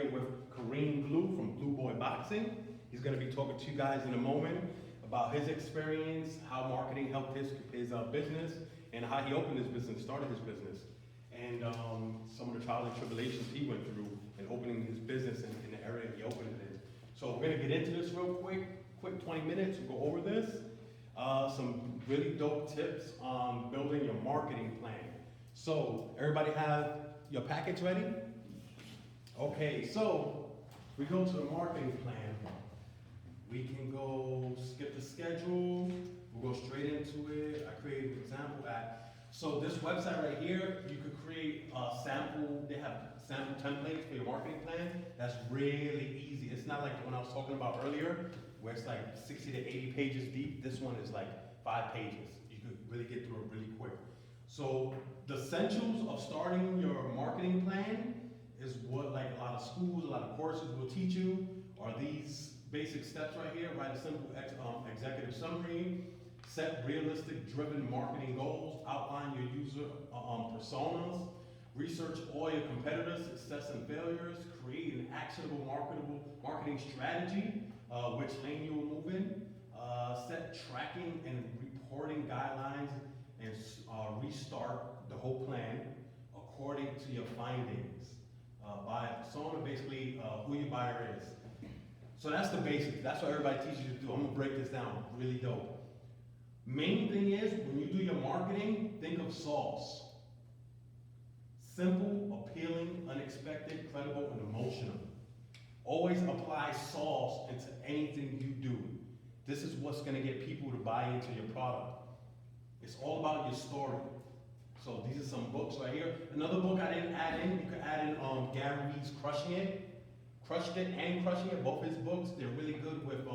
here with Kareem Blue from Blue Boy Boxing. He's going to be talking to you guys in a moment about his experience, how marketing helped his business, and how he opened his business, started his business, and some of the trials and tribulations he went through in opening his business in the area he opened it in. So we're going to get into this real quick 20 minutes, we'll go over this. Some really dope tips on building your marketing plan. So, everybody have your package ready? Okay, so we go to the marketing plan. We can go skip the schedule, we'll go straight into it. I created an example app. So this website right here, you could create a sample, they have sample templates for your marketing plan. That's really easy. It's not like the one I was talking about earlier, where it's like 60 to 80 pages deep. This one is like 5 pages. You could really get through it really quick. So the essentials of starting your marketing plan is what like a lot of schools, a lot of courses will teach you, are these basic steps right here. Write a simple executive summary, set realistic driven marketing goals, outline your user personas, research all your competitors' success and failures, create an actionable marketing strategy, which lane you will move in, set tracking and reporting guidelines, and restart the whole plan according to your findings. By persona, basically who your buyer is. So that's the basics. That's what everybody teaches you to do. I'm gonna break this down really dope. Main thing is, when you do your marketing, think of sauce. Simple, appealing, unexpected, credible, and emotional. Always apply sauce into anything you do. This is what's gonna get people to buy into your product. It's all about your story. So these are some books right here. Another book I didn't add in, you could add in Gary Vee's Crushing It and Crushing It, both his books. They're really good with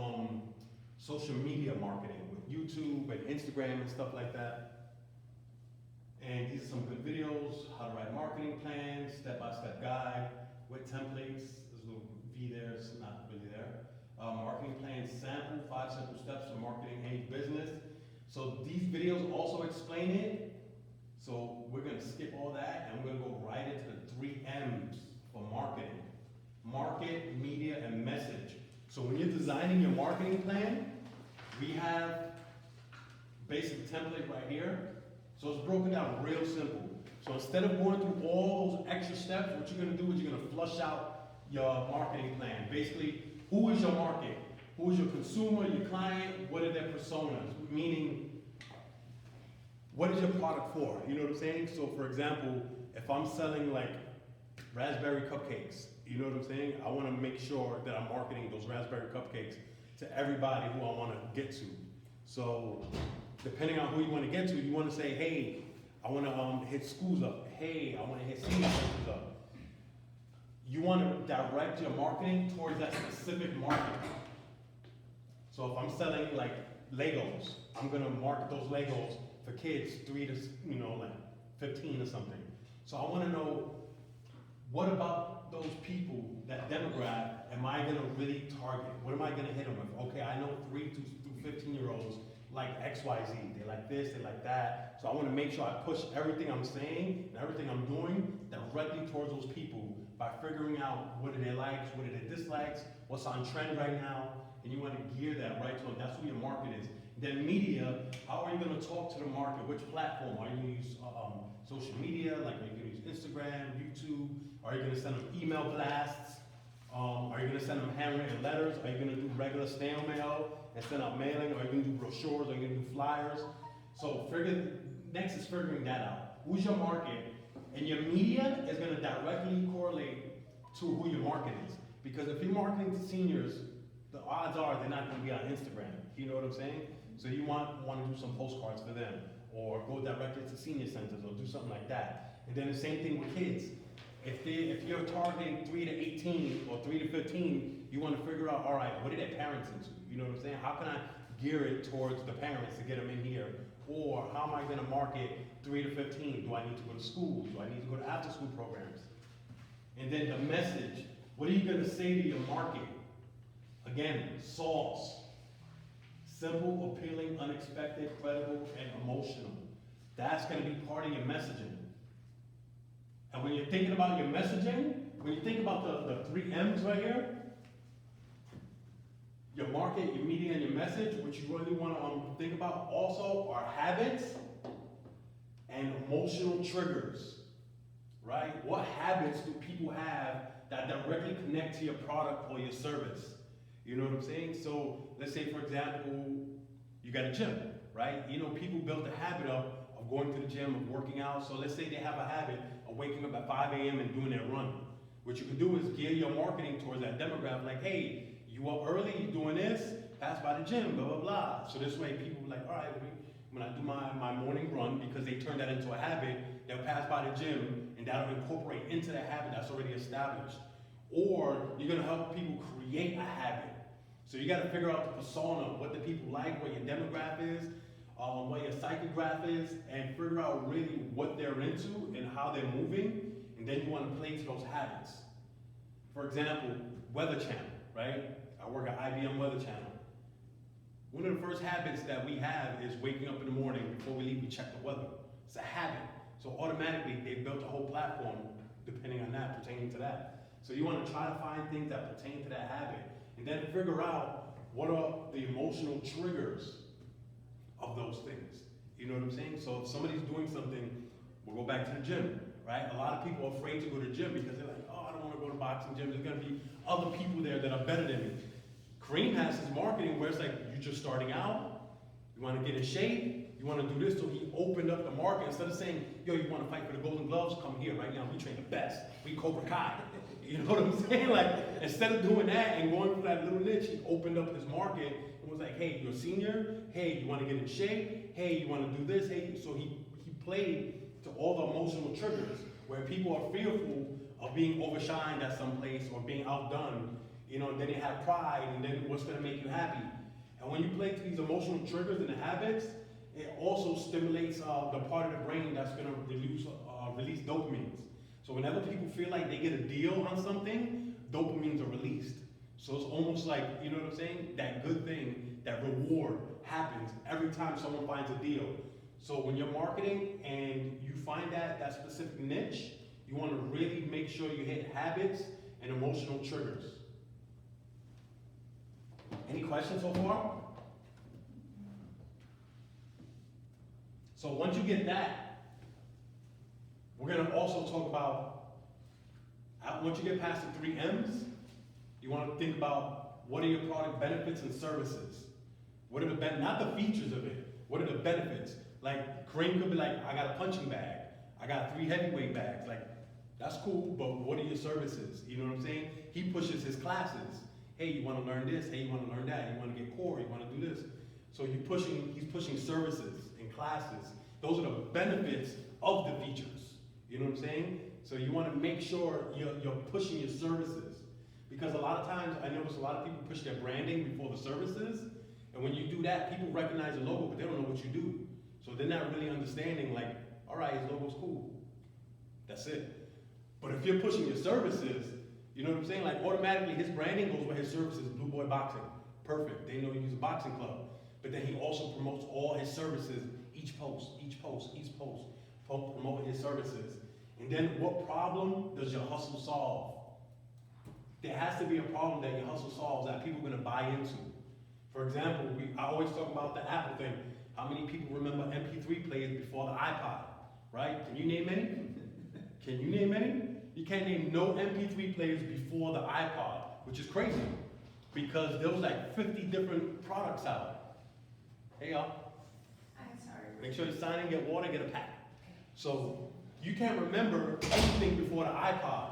social media marketing, with YouTube and Instagram and stuff like that. And these are some good videos, how to write marketing plans, step-by-step guide with templates. There's a little V there, it's not really there. Marketing plan sample, 5 simple steps for marketing any business. So these videos also explain it. So we're gonna skip all that and we're gonna go right into the 3 M's for marketing. Market, media, and message. So when you're designing your marketing plan, we have basic template right here. So it's broken down real simple. So instead of going through all those extra steps, what you're gonna do is you're gonna flush out your marketing plan. Basically, who is your market? Who is your consumer, your client? What are their personas? Meaning, what is your product for? You know what I'm saying? So for example, if I'm selling like raspberry cupcakes, you know what I'm saying? I want to make sure that I'm marketing those raspberry cupcakes to everybody who I want to get to. So depending on who you want to get to, you want to say, hey, I want to hit schools up. Hey, I want to hit senior centers up. You want to direct your marketing towards that specific market. So if I'm selling like Legos, I'm going to market those Legos for kids 3 to, like 15 or something. So I want to know, what about those people, that demographic, am I going to really target? What am I going to hit them with? Okay, I know 3 to 15-year-olds like XYZ. They like this, they like that. So I want to make sure I push everything I'm saying and everything I'm doing directly towards those people by figuring out what are their likes, what are their dislikes, what's on trend right now, and you want to gear that right to them. That's who your market is. Then media, how are you going to talk to the market? Which platform? Are you going to use social media, like are you going to use Instagram, YouTube? Are you going to send them email blasts? Are you going to send them handwritten letters? Are you going to do regular snail mail and send out mailing? Are you going to do brochures? Are you going to do flyers? So next is figuring that out. Who's your market? And your media is going to directly correlate to who your market is. Because if you're marketing to seniors, the odds are they're not going to be on Instagram. You know what I'm saying? So you want to do some postcards for them, or go directly to senior centers, or do something like that. And then the same thing with kids. If you're targeting 3 to 18 or 3 to 15, you want to figure out, all right, what are their parents into? You know what I'm saying? How can I gear it towards the parents to get them in here? Or how am I going to market 3 to 15? Do I need to go to school? Do I need to go to after-school programs? And then the message. What are you going to say to your market? Again, sauce. Simple, appealing, unexpected, credible, and emotional. That's going to be part of your messaging. And when you're thinking about your messaging, when you think about the three M's right here, your market, your media, and your message, what you really want to think about also are habits and emotional triggers, right? What habits do people have that directly connect to your product or your service? You know what I'm saying? So let's say, for example, you got a gym, right? You know, people built the habit of going to the gym, of working out. So let's say they have a habit of waking up at 5 a.m. and doing their run. What you can do is gear your marketing towards that demographic, like, hey, you up early, you doing this, pass by the gym, blah, blah, blah. So this way people are like, all right, when I do my morning run, because they turn that into a habit, they'll pass by the gym and that'll incorporate into that habit that's already established. Or you're gonna help people create a habit. So you gotta figure out the persona, what the people like, what your demographic is, what your psychograph is, and figure out really what they're into and how they're moving, and then you wanna play to those habits. For example, Weather Channel, right? I work at IBM Weather Channel. One of the first habits that we have is waking up in the morning, before we leave, we check the weather. It's a habit. So automatically, they built a whole platform depending on that, pertaining to that. So you wanna try to find things that pertain to that habit, and then figure out what are the emotional triggers of those things. You know what I'm saying? So if somebody's doing something, we'll go back to the gym, right? A lot of people are afraid to go to the gym because they're like, oh, I don't wanna go to boxing gym. There's gonna be other people there that are better than me. Kareem has his marketing where it's like, you're just starting out, you wanna get in shape, you wanna do this, so he opened up the market. Instead of saying, yo, you wanna fight for the Golden Gloves, come here right now, we train the best, we Cobra Kai. You know what I'm saying? Like, instead of doing that and going for that little niche, he opened up his market and was like, hey, you're a senior, hey, you wanna get in shape, hey, you wanna do this, hey, so he played to all the emotional triggers where people are fearful of being overshined at some place or being outdone. You know, and then they have pride, and then what's gonna make you happy. And when you play to these emotional triggers and the habits, it also stimulates the part of the brain that's gonna release dopamines. So whenever people feel like they get a deal on something, dopamines are released. So it's almost like, you know what I'm saying? That good thing, that reward happens every time someone finds a deal. So when you're marketing and you find that specific niche, you wanna really make sure you hit habits and emotional triggers. Any questions so far? So once you get that, we're gonna also talk about, once you get past the three M's, you wanna think about what are your product benefits and services? What are the not the features of it, what are the benefits? Like Kareem could be like, I got a punching bag, I got 3 heavyweight bags, like that's cool, but what are your services? You know what I'm saying? He pushes his classes. Hey, you want to learn this? Hey, you want to learn that? You want to get core? You want to do this? So he's pushing services and classes. Those are the benefits of the features. You know what I'm saying? So you want to make sure you're pushing your services, because a lot of times I notice a lot of people push their branding before the services, and when you do that, people recognize the logo, but they don't know what you do. So they're not really understanding. Like, all right, his logo's cool. That's it. But if you're pushing your services, you know what I'm saying? Like automatically his branding goes with his services, Blue Boy Boxing. Perfect. They know he's a boxing club. But then he also promotes all his services, each post, promoting his services. And then what problem does your hustle solve? There has to be a problem that your hustle solves that people are gonna buy into. For example, I always talk about the Apple thing. How many people remember MP3 players before the iPod, right? Can you name any? Can you name any? You can't name no MP3 players before the iPod, which is crazy, because there was like 50 different products out. Hey y'all. I'm sorry. Make sure you sign in, get water, get a pack. So you can't remember anything before the iPod.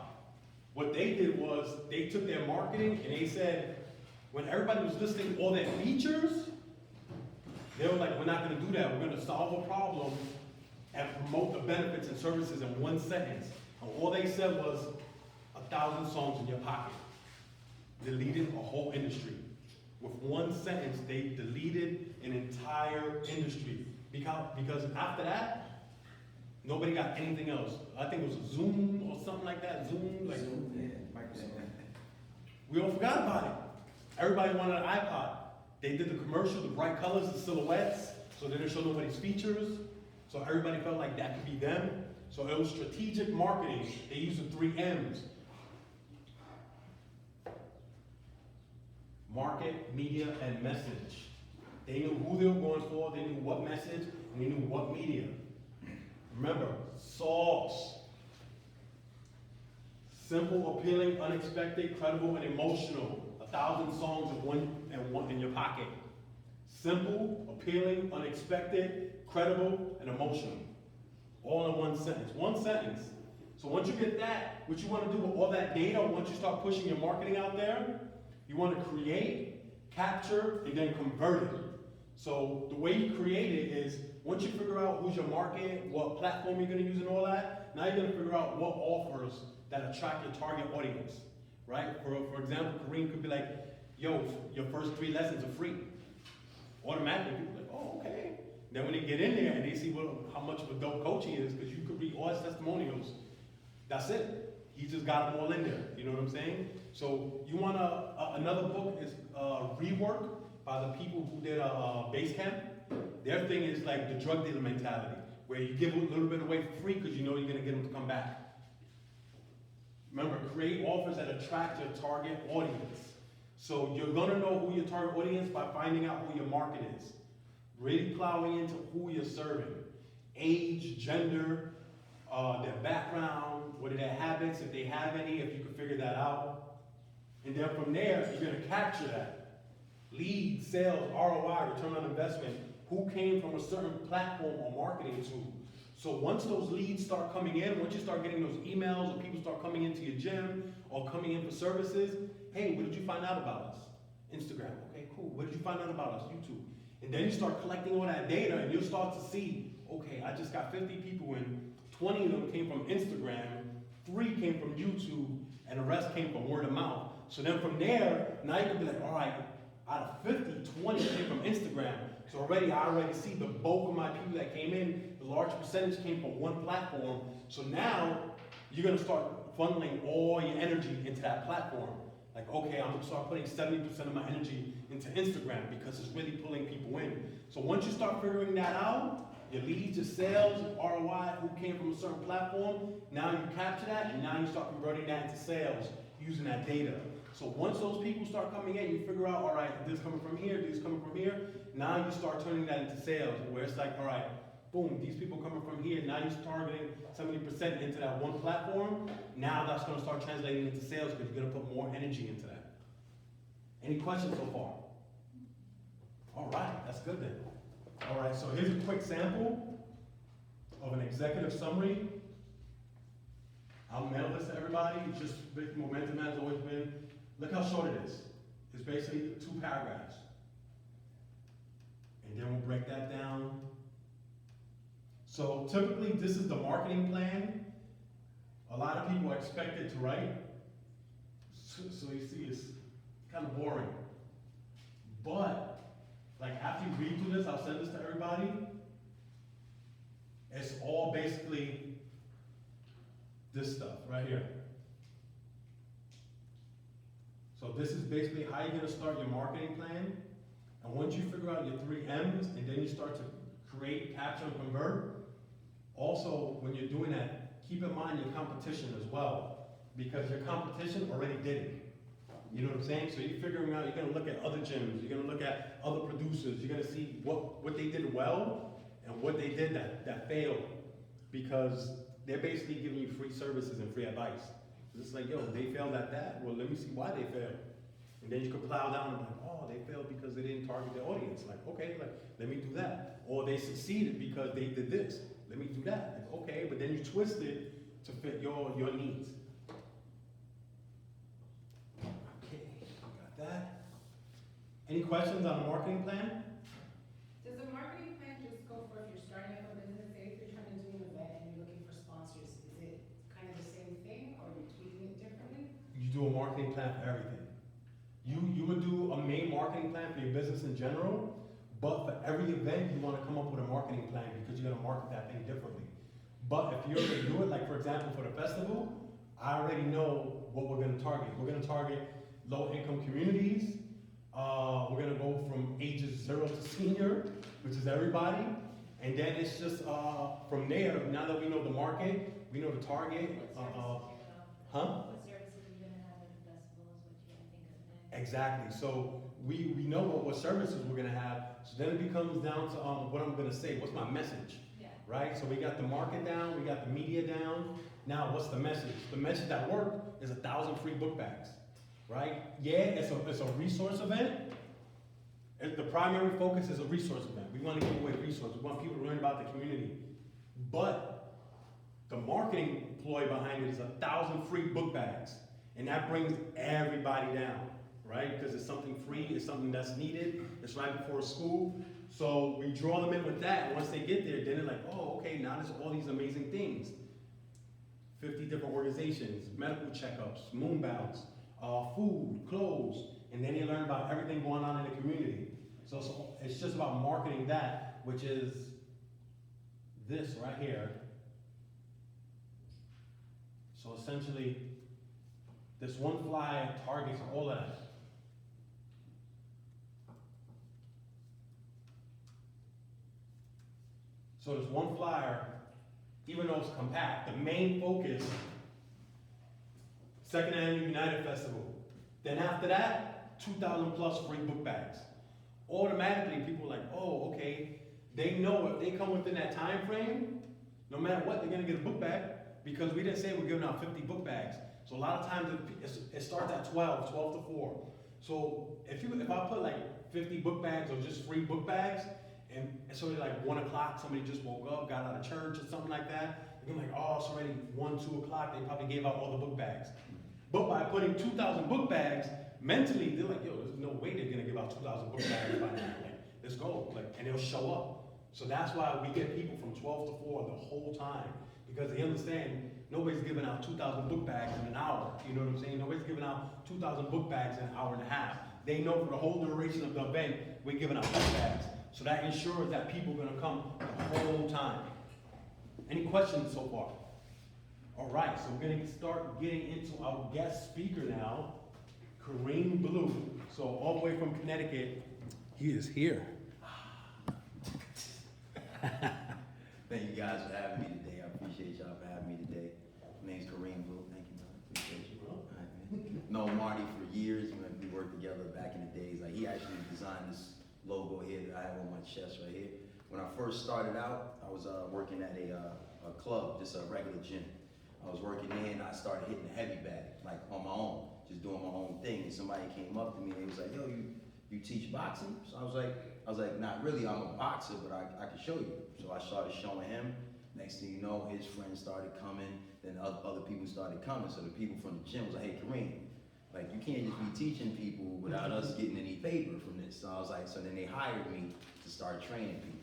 What they did was they took their marketing and they said, when everybody was listing all their features, they were like, we're not gonna do that. We're gonna solve a problem and promote the benefits and services in 1 sentence. And all they said was 1,000 songs in your pocket. Deleted a whole industry. With 1 sentence, they deleted an entire industry. Because after that, nobody got anything else. I think it was Zoom or something like that. Zoom, like Zoom, yeah, Microsoft. we all forgot about it. Everybody wanted an iPod. They did the commercial, the bright colors, the silhouettes, so they didn't show nobody's features. So everybody felt like that could be them. So it was strategic marketing. They used the 3 M's. Market, media, and message. They knew who they were going for, they knew what message, and they knew what media. Remember, sauce. Simple, appealing, unexpected, credible, and emotional. 1,000 songs in one in your pocket. Simple, appealing, unexpected, credible, and emotional. All in one sentence. One sentence. So once you get that, what you want to do with all that data, once you start pushing your marketing out there, you want to create, capture, and then convert it. So the way you create it is, once you figure out who's your market, what platform you're going to use and all that, now you're going to figure out what offers that attract your target audience, right? For example, Kareem could be like, yo, your first 3 lessons are free. Automatically, people are like, oh, okay. Then when they get in there and they see how much of a dope coach he is, because you could read all his testimonials, that's it. He just got them all in there, you know what I'm saying? So you want another book is Rework by the people who did Base Camp. Their thing is like the drug dealer mentality, where you give a little bit away for free because you know you're gonna get them to come back. Remember, create offers that attract your target audience. So you're gonna know who your target audience by finding out who your market is. Really plowing into who you're serving. Age, gender, their background, what are their habits, if they have any, if you can figure that out. And then from there, you're gonna capture that. Lead, sales, ROI, return on investment, who came from a certain platform or marketing tool. So once those leads start coming in, once you start getting those emails or people start coming into your gym or coming in for services, hey, what did you find out about us? Instagram, okay, cool. What did you find out about us? YouTube. And then you start collecting all that data and you'll start to see, okay, I just got 50 people in, 20 of them came from Instagram, 3 came from YouTube, and the rest came from word of mouth. So then from there, now you can be like, all right, out of 50, 20 came from Instagram. So I already see the bulk of my people that came in, the large percentage came from one platform. So now you're gonna start funneling all your energy into that platform. Like, okay, I'm gonna start putting 70% of my energy into Instagram because it's really pulling people in. So once you start figuring that out, your leads, your sales, your ROI, who came from a certain platform, now you capture that and now you start converting that into sales using that data. So once those people start coming in, you figure out, all right, this coming from here, this coming from here. Now you start turning that into sales, where it's like, all right, boom, these people coming from here. Now you're targeting 70% into that one platform. Now that's going to start translating into sales because you're going to put more energy into that. Any questions so far? All right, that's good then. All right, so here's a quick sample of an executive summary. I'll mail this to everybody. Just momentum has always been. Look how short it is. It's basically 2 paragraphs. And then we'll break that down. So typically this is the marketing plan. A lot of people are expected to write. So you see it's kind of boring. But like after you read through this, I'll send this to everybody. It's all basically this stuff right here. So this is basically how you're gonna start your marketing plan. And once you figure out your 3 M's and then you start to create, capture, and convert, also when you're doing that, keep in mind your competition as well. Because your competition already did it. You know what I'm saying? So you're figuring out, you're gonna look at other gyms, you're gonna look at other producers, you're gonna see what they did well and what they did that failed. Because they're basically giving you free services and free advice. It's like, yo, they failed at that. Well, let me see why they failed. And then you can plow down and be like, oh, they failed because they didn't target their audience. Like, okay, like, let me do that. Or they succeeded because they did this. Let me do that. Like, okay, but then you twist it to fit your needs. Okay, got that. Any questions on the marketing plan? Does the marketing plan just go for if you're starting up a business, say if you're trying to do an event and you're looking for sponsors, is it kind of the same thing or are you tweaking it differently? You do a marketing plan for everything. You would do a main marketing plan for your business in general, but for every event, you want to come up with a marketing plan because you're going to market that thing differently. But if you're going to do it, like for example, for the festival, I already know what we're going to target. We're going to target low-income communities. We're going to go from ages 0 to senior, which is everybody. And then it's just, from there, now that we know the market, we know the target, huh? What services are you gonna have at the festivals, what you gotta think of next? Exactly, so we know what services we're gonna have, so then it becomes down to, what I'm gonna say, what's my message, Yeah. right? So we got the market down, we got the media down, now what's the message? The message that worked is 1,000 free book bags, right? Yeah, it's a resource event. The primary focus is a resource event. We wanna give away resources, we want people to learn about the community. But the marketing ploy behind it is 1,000 free book bags. And that brings everybody down, right? Because it's something free, it's something that's needed, it's right before school. So we draw them in with that, and once they get there, then they're like, oh, okay, now there's all these amazing things. 50 different organizations, medical checkups, moonbounce, food, clothes, and then they learn about everything going on in the community. So it's just about marketing that, which is this right here. So essentially, this one flyer targets all of that. So this one flyer, even though it's compact, the main focus, Second Annual United Festival. Then after that, 2,000 plus free book bags. Automatically, people are like, oh, okay. They know if they come within that time frame, no matter what, they're gonna get a book bag, because we didn't say we're giving out 50 book bags. So a lot of times it starts at 12 to 4. So if I put like 50 book bags or just free book bags, and it's already like 1 o'clock, somebody just woke up, got out of church or something like that, they're like, oh, it's already 1, 2 o'clock, they probably gave out all the book bags. But by putting 2,000 book bags, mentally, they're like, yo, there's no way they're gonna give out 2,000 book bags by now. Like, let's go, like, and they'll show up. So that's why we get people from 12 to 4 the whole time, because they understand nobody's giving out 2,000 book bags in an hour. You know what I'm saying? Nobody's giving out 2,000 book bags in an hour and a half. They know for the whole duration of the event, we're giving out book bags. So that ensures that people are gonna come the whole time. Any questions so far? All right, so we're gonna start getting into our guest speaker now, Kareem Blue. So all the way from Connecticut, he is here. Thank you guys for having me today. I appreciate y'all for having me today. My name's Kareem Blue. Thank you, brother. Appreciate you. All right, man. Known Marty for years. We worked together back in the days. Like, he actually designed this logo here that I have on my chest right here. When I first started out, I was working at a club, just a regular gym. I was working there and I started hitting the heavy bag, like on my own, just doing my own thing. And somebody came up to me and they was like, yo, you teach boxing? So I was like, not really, I'm a boxer, but I can show you. So I started showing him. Next thing you know, his friends started coming, then other people started coming. So the people from the gym was like, hey, Kareem, like, you can't just be teaching people without us getting any paper from this. So I was like, so then they hired me to start training people.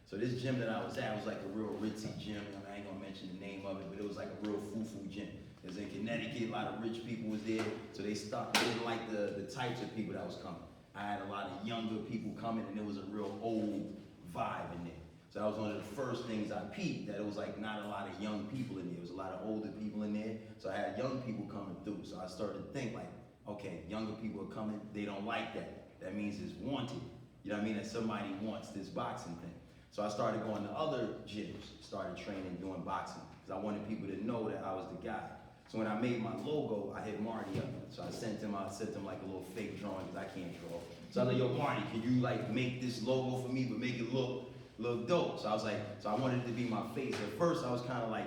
So this gym that I was at was like a real ritzy gym. I mean, I ain't gonna mention the name of it, but it was like a real foo-foo gym. It was in Connecticut, a lot of rich people was there. So they didn't like the types of people that was coming. I had a lot of younger people coming and there was a real old vibe in there. So that was one of the first things I peeped, that it was like not a lot of young people in there. It was a lot of older people in there. So I had young people coming through. So I started to think like, okay, younger people are coming, they don't like that. That means it's wanted. You know what I mean? That somebody wants this boxing thing. So I started going to other gyms, started training, doing boxing, because I wanted people to know that I was the guy. So when I made my logo, I hit Marty up. So I sent him like a little fake drawing, because I can't draw. So I was like, yo, Marty, can you like make this logo for me, but make it look dope? So I was like, so I wanted it to be my face. At first I was kind of like,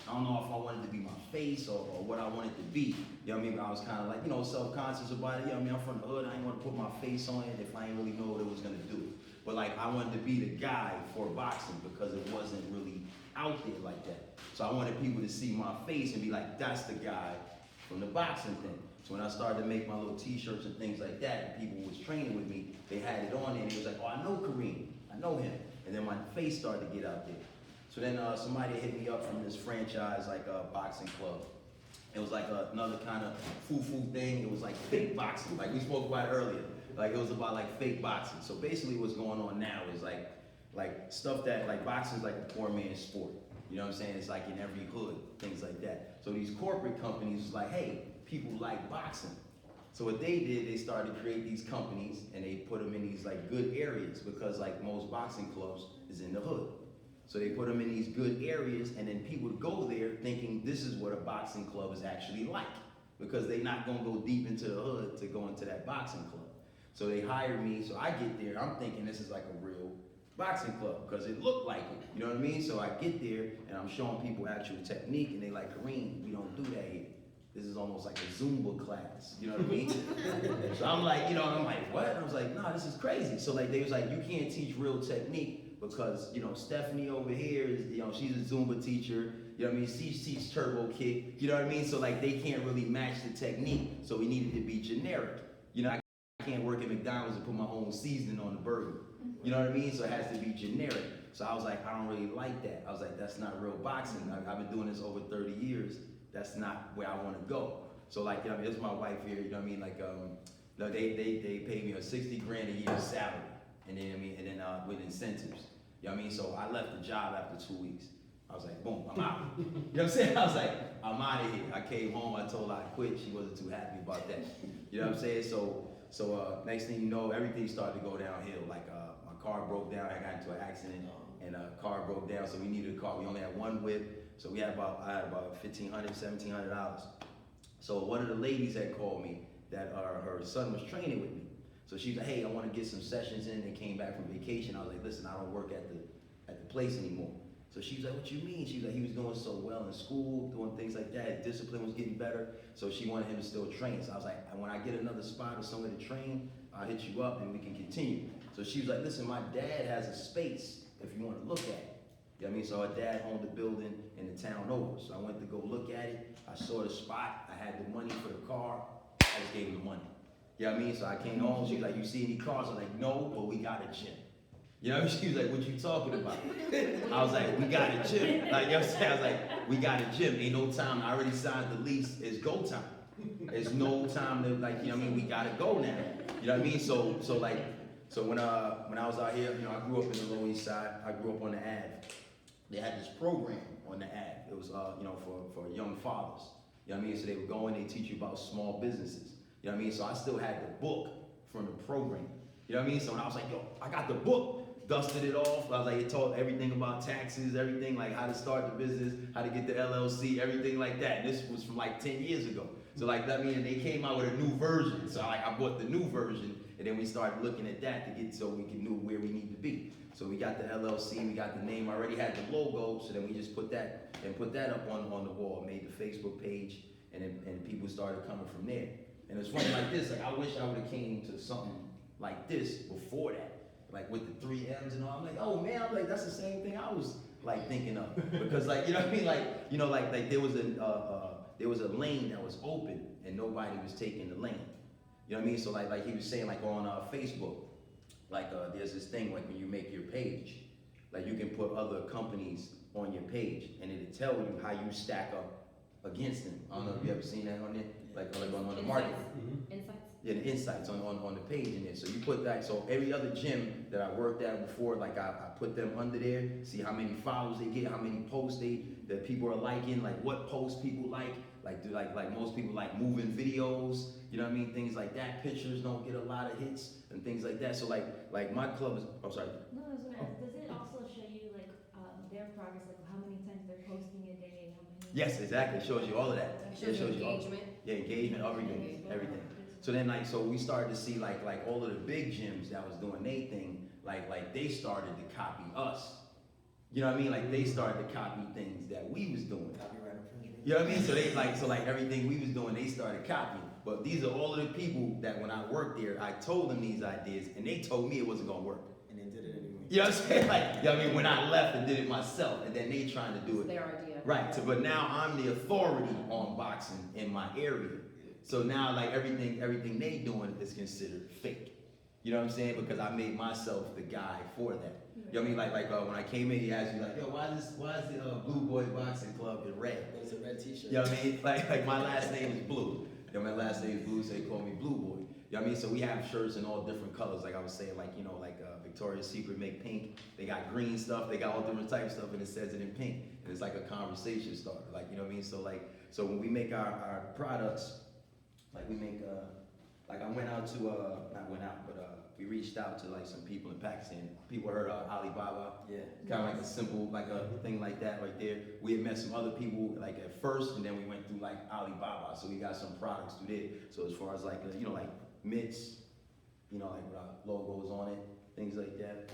I don't know if I wanted it to be my face or what I wanted to be. You know what I mean? But I was kind of like, self-conscious about it. You know what I mean? I'm from the hood, I didn't want to put my face on it if I didn't really know what it was gonna do. But like, I wanted to be the guy for boxing because it wasn't really out there like that. So I wanted people to see my face and be like, that's the guy from the boxing thing. So when I started to make my little t-shirts and things like that, and people was training with me, they had it on there and it was like, oh, I know Kareem, I know him. And then my face started to get out there. So then somebody hit me up from this franchise, like a boxing club. It was like another kind of foo-foo thing. It was like fake boxing, like we spoke about earlier. Like, it was about like fake boxing. So basically what's going on now is like stuff that, like, boxing is like a poor man's sport. You know what I'm saying? It's like in every hood, things like that. So these corporate companies was like, hey, people like boxing. So what they did, they started to create these companies and they put them in these like good areas, because like most boxing clubs is in the hood. So they put them in these good areas, and then people go there thinking this is what a boxing club is actually like, because they're not gonna go deep into the hood to go into that boxing club. So they hire me, so I get there, I'm thinking this is like a real boxing club, because it looked like it, you know what I mean? So I get there, and I'm showing people actual technique, and they like, Kareem, we don't do that here. This is almost like a Zumba class, you know what I mean? So I'm like, you know, I'm like, what? And I was like, nah, this is crazy. So like, they was like, you can't teach real technique because, you know, Stephanie over here is, you know, she's a Zumba teacher, you know what I mean? She teaches turbo kick, you know what I mean? So like, they can't really match the technique, so we needed to be generic. You know, I can't work at McDonald's and put my own seasoning on the burger. You know what I mean? So it has to be generic. So I was like, I don't really like that. I was like, that's not real boxing. I've been doing this over 30 years. That's not where I want to go. So like, you know, this is my wife here, you know what I mean? Like, no, they paid me a 60 grand a year salary. And then, with incentives. You know what I mean? So I left the job after 2 weeks. I was like, boom, I'm out. You know what I'm saying? I was like, I'm out of here. I came home, I told her I quit. She wasn't too happy about that. You know what I'm saying? So next thing you know, everything started to go downhill. Like, my car broke down, I got into an accident, and a car broke down, so we needed a car. We only had one whip. So I had about $1,500, $1,700. So one of the ladies had called me that her son was training with me. So she was like, hey, I want to get some sessions in, and came back from vacation. I was like, listen, I don't work at the place anymore. So she was like, what you mean? She was like, he was doing so well in school, doing things like that. His discipline was getting better. So she wanted him to still train. So I was like, when I get another spot or somewhere to train, I'll hit you up and we can continue. So she was like, listen, my dad has a space if you want to look at it. You know what I mean? So her dad owned the building in the town over. So I went to go look at it. I saw the spot. I had the money for the car. I just gave him the money. You know what I mean? So I came home. She was like, you see any cars? I was like, no, but we got a gym. You know what I mean? She was like, what you talking about? I was like, we got a gym. Like, you know what I'm saying? I was like, we got a gym. Ain't no time. I already signed the lease. It's go time. There's no time to, like, you know what I mean? We gotta go now. You know what I mean? So when I was out here, you know, I grew up in the Lower East Side. I grew up on the Ave. They had this program on the Ave. It was, you know, for young fathers. You know what I mean? So they would go in, they teach you about small businesses. You know what I mean? So I still had the book from the program. You know what I mean? So when I was like, yo, I got the book, dusted it off. I was like, it taught everything about taxes, everything, like how to start the business, how to get the LLC, everything like that. And this was from like 10 years ago. So like that means they came out with a new version. So I bought the new version, and then we started looking at that to get so we can know where we need to be. So we got the LLC, we got the name, I already had the logo, so then we just put that up on the wall, made the Facebook page, and people started coming from there. And it's funny like this, like I wish I would have came to something like this before that, like with the 3 M's and all. I'm like, oh man, I'm like, that's the same thing I was like thinking of. Because like, you know what I mean? Like, you know, like there was a lane that was open and nobody was taking the lane. You know what I mean? So like he was saying, like on Facebook, like there's this thing like when you make your page, like you can put other companies on your page and it'll tell you how you stack up against them. I don't know if you ever seen that on there, like on the market. Insights? Yeah, the insights on the page in there. So you put that, so every other gym that I worked at before, like I put them under there, see how many follows they get, how many posts that people are liking, like what posts people like do like most people like moving videos, you know what I mean? Things like that. Pictures don't get a lot of hits and things like that. So like my club is, I'm sorry. No, I was gonna ask, does it also show you like their progress, like how many times they're posting a day, how many? Yes, exactly. It shows you all of that. It shows you engagement. Yeah, engagement, everything. So then so we started to see like all of the big gyms that was doing their thing, like they started to copy us. You know what I mean? Like they started to copy things that we was doing. Copyright infringement. You know what I mean? So they like everything we was doing, they started copying. But these are all of the people that when I worked there, I told them these ideas and they told me it wasn't gonna work. And then did it anyway. You know what I'm saying? Like, you know what I mean? When I left and did it myself, and then they trying to do It's it. their idea. Right, so, but now I'm the authority on boxing in my area. So now like everything they doing is considered fake. You know what I'm saying? Because I made myself the guy for that. You know what I mean? Like when I came in, he asked me like, yo, why is the Blue Boy Boxing Club in red? It's a red t-shirt. You know what I mean? Like my last name is Blue. You know, my last name is Blue, so they call me Blue Boy. You know what I mean? So we have shirts in all different colors. Like I was saying, like, you know, like Victoria's Secret make pink. They got green stuff. They got all different types of stuff, and it says it in pink. And it's like a conversation starter. Like, you know what I mean? So when we make our products, like we make Like I went out to, not went out, but we reached out to like some people in Pakistan. People heard of Alibaba. Yeah. Kind of like a simple, like a thing like that right there. We had met some other people like at first, and then we went through like Alibaba. So we got some products through there. So as far as like, you know, like mitts, you know, like with our logos on it, things like that.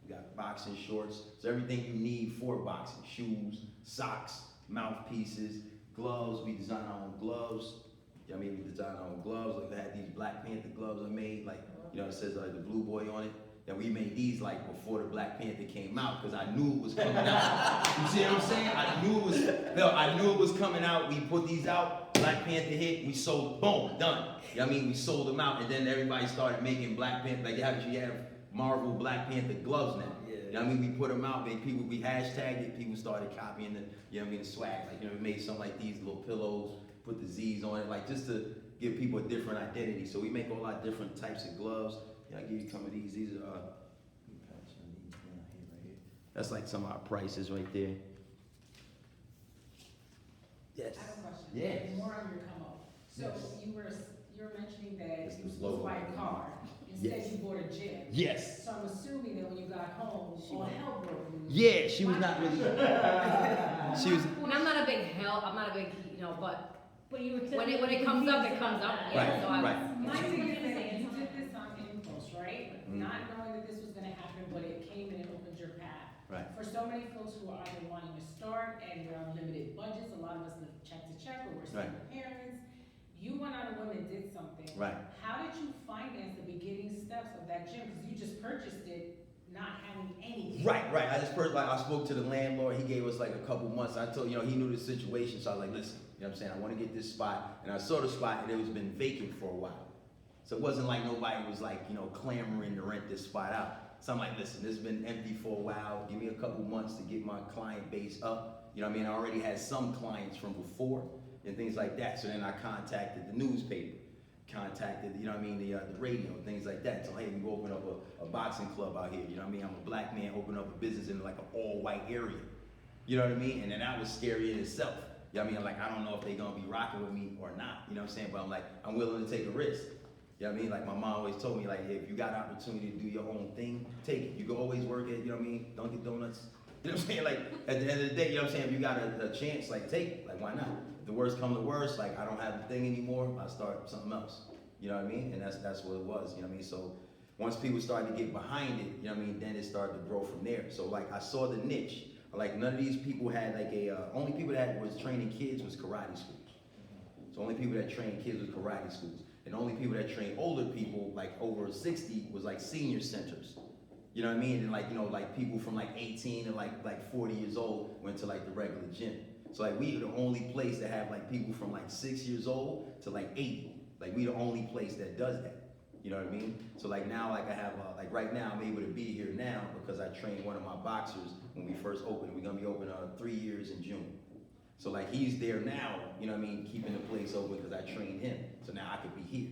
We got boxing shorts. So everything you need for boxing: shoes, socks, mouthpieces, gloves. We design our own gloves. You know what I mean? We designed our own gloves. Like I had these Black Panther gloves I made, like, you know, it says like the Blue Boy on it. Then we made these like before the Black Panther came out because I knew it was coming out. You see what I'm saying? I knew it was coming out. We put these out. Black Panther hit. We sold. Boom, done. You know what I mean? We sold them out, and then everybody started making Black Panther. Like you have Marvel Black Panther gloves now. Yeah. You know what I mean? We put them out. People, we hashtagged it. People started copying the, you know what I mean, the swag. Like, you know, we made something like these little pillows. Put the Z's on it, like just to give people a different identity. So we make all our different types of gloves. Yeah, I'll give you some of these. These are, that's like some of our prices right there. Yes. I have a question. Yes. More on your come up. So Yes. you were mentioning that This you were is supposed to low. buy a car. Instead Yes. you bought a gym. Yes. So I'm assuming that when you got home, all hell broke loose. Yeah, she was not really. She was. And I'm not a big but But you were. when it comes up, it comes up. That. Yeah, Right, so I was. right. My Yeah. thing is Yeah. that you did this on impulse, right? Mhm. Not knowing that this was gonna happen, but it came and it opened your path. Right. For so many folks who are either wanting to start and they're on limited budgets, a lot of us live check to check or we're single parents. You went on a whim and did something. Right. How did you finance the beginning steps of that gym? Because you just purchased it not having anything. Right. I just like I spoke to the landlord. He gave us like a couple months. I told he knew the situation, so I was like, listen, you know what I'm saying? I want to get this spot, and I saw the spot, and it was been vacant for a while. So it wasn't like nobody was like clamoring to rent this spot out. So I'm like, listen, this has been empty for a while. Give me a couple months to get my client base up. You know what I mean? I already had some clients from before and things like that. So then I contacted the newspaper, contacted, the radio, things like that. So hey, we go open up a boxing club out here. You know what I mean? I'm a black man, open up a business in like an all-white area. You know what I mean? And then that was scary in itself. You know what I mean? Like, I don't know if they're gonna be rocking with me or not. You know what I'm saying? But I'm like, I'm willing to take a risk. You know what I mean? Like my mom always told me, like, hey, if you got an opportunity to do your own thing, take it. You can always work at, you know what I mean? Dunkin' Donuts. You know what I'm saying? Like, at the end of the day, you know what I'm saying? If you got a chance, like, take it. Like, why not? If the worst come to worst, like, I don't have the thing anymore, I start something else. You know what I mean? And that's what it was, you know what I mean? So once people started to get behind it, you know what I mean? Then it started to grow from there. So, like, I saw the niche. Like, none of these people had, like, only people that was training kids was karate schools. So only people that trained kids was karate schools. And only people that train older people, like over 60, was like senior centers. You know what I mean? And like people from like 18 to like 40 years old went to like the regular gym. So like we are the only place that have like people from like 6 years old to like 80. Like we the only place that does that. You know what I mean? So like now, like I have, like right now I'm able to be here now because I trained one of my boxers when we first opened. We're gonna be open 3 years in June. So like he's there now, you know what I mean, keeping the place open because I trained him. So now I could be here,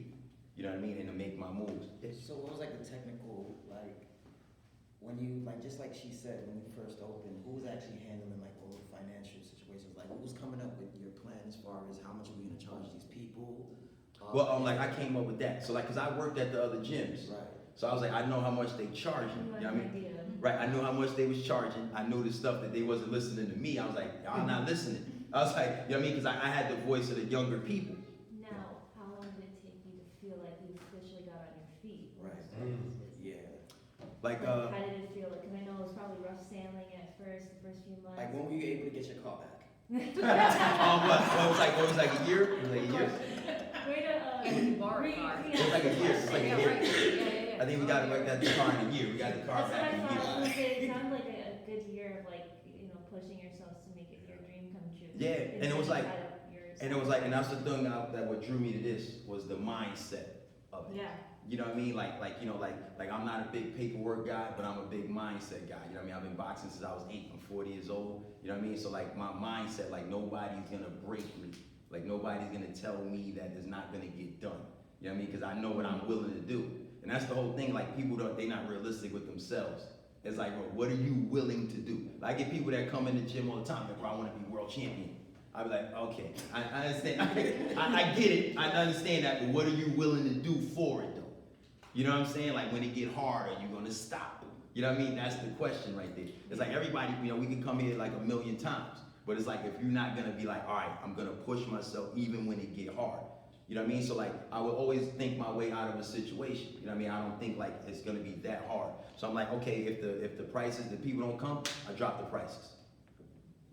you know what I mean, and to make my moves. So what was like the technical, like, when you, like, just like she said, when you first opened, who was actually handling like all the financial situations? Like, who was coming up with your plan as far as how much are we gonna charge these people? Well, like I came up with that. So like, cause I worked at the other gyms. Right. So I was like, I know how much they charge you, you know what I mean? Right, I knew how much they was charging. I knew the stuff that they wasn't listening to me. I was like, y'all not listening. I was like, you know what I mean? Because I had the voice of the younger people. Now, how long did it take you to feel like you officially got on your feet? Right. Yeah. Like, How did it feel? Because I know it was probably rough sailing at first, the first few months. Like, when were you able to get your car back? What was like a year? It was like a year? Wait a, And you borrow a car. It was like a year. It's like a Yeah, year. right. Yeah. I think we got the car in a year. We got the car that's what back I in a thought. I was year. gonna say, it sounded like a good year of like, pushing yourselves to make it your dream come true. Yeah, and it was like, And and that's the thing that what drew me to this was the mindset of it. Yeah. You know what I mean? Like I'm not a big paperwork guy, but I'm a big mindset guy. You know what I mean? I've been boxing since I was 8. I'm 40 years old. You know what I mean? So like my mindset, like nobody's gonna break me. Like nobody's gonna tell me that it's not gonna get done. You know what I mean? Because I know what I'm willing to do. And that's the whole thing. Like people they're not realistic with themselves. It's like, bro, what are you willing to do? Like, I get people that come in the gym all the time, like, bro, I want to be world champion. I'd be like, okay, I understand, I get it, I understand that, but what are you willing to do for it though? You know what I'm saying? Like when it get hard, are you gonna stop? You know what I mean? That's the question right there. It's like everybody, you know, we can come here like a million times, but it's like if you're not gonna be like, all right, I'm gonna push myself even when it get hard. You know what I mean? So like, I would always think my way out of a situation. You know what I mean? I don't think like it's gonna be that hard. So I'm like, okay, if the prices, the people don't come, I drop the prices.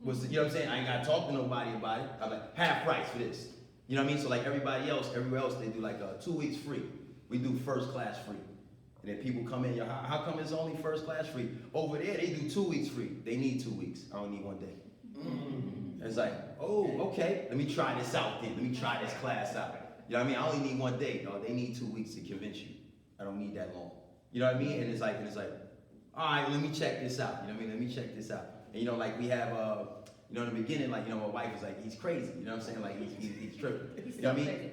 You know what I'm saying? I ain't gotta talk to nobody about it. I'm like, half price for this. You know what I mean? So like everybody else, everywhere else, they do like 2 weeks free. We do first class free. And then people come in, how come it's only first class free? Over there, they do 2 weeks free. They need 2 weeks. I don't need 1 day. It's like, oh, okay, let me try this out then. Let me try this class out. You know what I mean? I only need 1 day, dog. They need 2 weeks to convince you. I don't need that long. You know what I mean? And it's like, all right, let me check this out. You know what I mean? Let me check this out. And you know, like we have, you know, in the beginning, like, you know, my wife was like, he's crazy. You know what I'm saying? Like, he's tripping. You know what I mean?